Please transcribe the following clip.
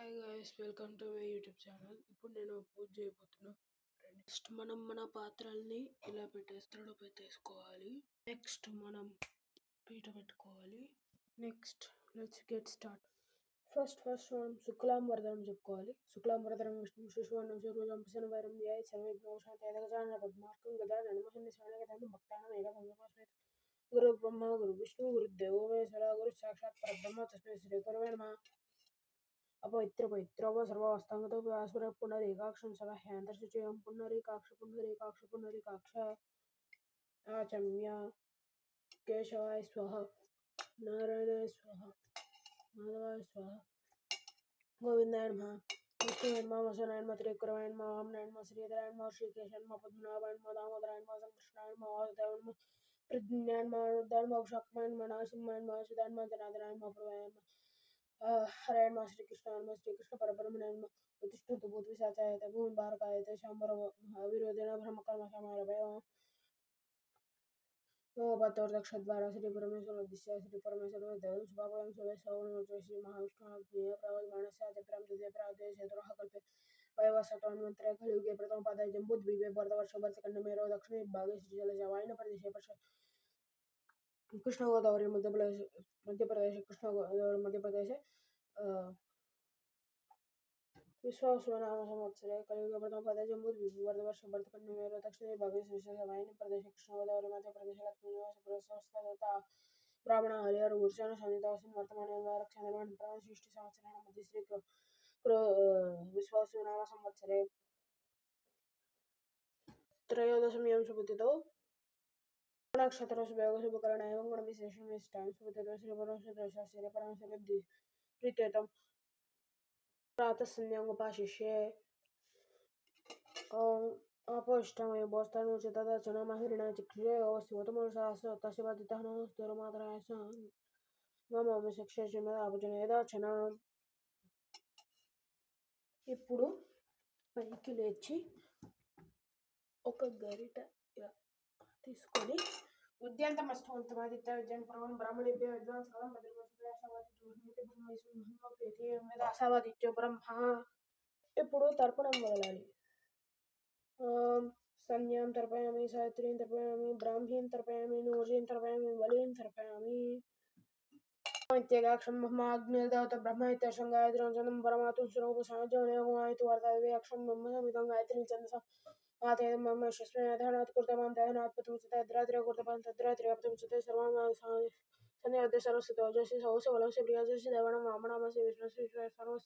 Hi guys, welcome to my YouTube channel. ఇప్పుడు నేను పూజ చేయబోతున్నా. Next మనం మన పాత్రల్ని ఇలా పెట్టేసుకోవాలి. నెక్స్ట్ మనం పీట పెట్టుకోవాలి. Next let's get start. First మనం శుక్లాం వరదనం చెప్పుకోవాలి. శుక్లాం వరదనం విష్ణు శిశువర్ణం చతుర్భుజం ప్రసన్నవదనం ధ్యాయేత్ సర్వవిఘ్నోపశాంతయే గజానన పద్మార్కం గజానన నమః శరణగతం భక్తానాం ఏకదంతోపాస్మहे. గురు బ్రహ్మ గురు విష్ణు గురుదేవో మహేశ్వర గురు సాక్షాత్ పరబ్రహ్మ తస్మై శ్రీ గురవే నమః. अपवित्र सर्वावस्थांगतो व्यासुर पुनरेकाक्षं सवह्यांतर्शुचयं पुनरेकाक्ष आचम्य केशवाय स्वाहा नारायणाय स्वाहा माधवाय स्वाहा गोविंदाय नमः विष्णुवे नमः वसुदेवाय नमः त्रिविक्रमाय नमः वामनाय नमः श्रीधराय नमः श्रीकेशाय नमः पद्मनाभाय नमः दामोदराय नमः संकृष्णाय नमः वासुदेवाय नमः प्रद्युम्नाय नमः रुद्राय नमः उषाक्माय नमः नारसिंहाय नमः सुदाय नमः जनार्दनाय नमः प्रभवाय नमः हरे नमः श्री कृष्ण परब्रह्मणे नमः उत्तिष्ठन्तु भूतपिशाचाय भूमि बारकाय शाम्बरो विरोधेन ब्रह्मकर्मशामारभय नमोपतोर्दक्षद्वारा श्री परमेश्वर उद्दिश्य श्री परमेश्वर देवं शुभाभयं शुभे सौनमोत्सवे श्री महाविष्णुः प्रवद्मानस्य जप्रां तुदे प्रादे सेतुरः कल्पे वैवस्वतोन्मन्त्रे कलियुगे प्रथमपादे जम्बूद्वीपे भरतवर्षं भरतखण्डमेरो दक्षिणे भागे श्रीशैलजवायन प्रदेशे कृष्ण गोदावरी मध्यप्रदेश कृष्ण गोदावरी मध्यप्रदेश विश्वावसुनाम संवत्सरे कलियुगे प्रथमपादे जम्बूद्वीपे भरतवर्षं भरतखण्डमेरो दक्षिणे भागे श्रीशैलजवायन प्रदेशे कृष्ण गोदावरी मध्यप्रदेशे लक्ष्मीनिवासपुरस्वस्थता ब्राह्मण हरिहर गुरुजन सन्निधासन वर्तमाने रक्षानिर्माण सृष्टि संवत्सरेण मध्ये श्री विश्वावसुनाम संवत्सरे त्रयोदशम्यां शुभतिथौ नक्षत्र शुभयोग शुभकरण एवं गुण विशेषण विशिष्टां शुभतिथौ श्री परमेश्वर परमेश्वर प्रीत्यर्थं प्रातः संध्यां उपाशिष्ये अपोष्टमय बोस्तानुच तदर्चन महिरिणा चिक्षे शिवतमोषास तस्यवदितः नमस्तेरमातराय मम शिक्षे శ్రీమదాభుజన యదాచన. ఇప్పుడు పైకి లేచి ఒక గరిట తీసుకొని ఉద్యంతమస్తోంతమాదిత్య విద్యాన్ పరమం బ్రాహ్మణేభ్య విద్వాంసకలం భద్రమోదాసావాదిత్యో బ్రహ్మ. ఇప్పుడు తర్పణం వదలాలి. సంధ్యాం తర్పయామి సావిత్రీం తర్పయామి బ్రాహ్మీం తర్పయామి నూర్జీం తర్పయామి బలీం తర్పయామి ఇత్యేకాక్షం బ్రహ్మాగ్నిర్దేవత బ్రహ్మ ఇత్యక్షం గాయత్రీం చందం పరమాతుం స్వరూపసామజ్ఞాయతు వర్తయే అక్షం బ్రహ్మసమిదం గాయత్రీం ఛందసం ఆతేదం బ్రహ్మ యశస్మే అధనాత్ కృతవాన్ దహనాత్ పతిముచ్యతే అద్రాత్ర్య కృతవాన్ తద్రాత్ర్య పతిముచ్యతే సర్వం సంధ్యావదే సర్వస్య తేజస్య సౌస్య బలస్య ప్రియాజస్య దేవానాం వామనామస్య విష్ణుస్య సర్వస్య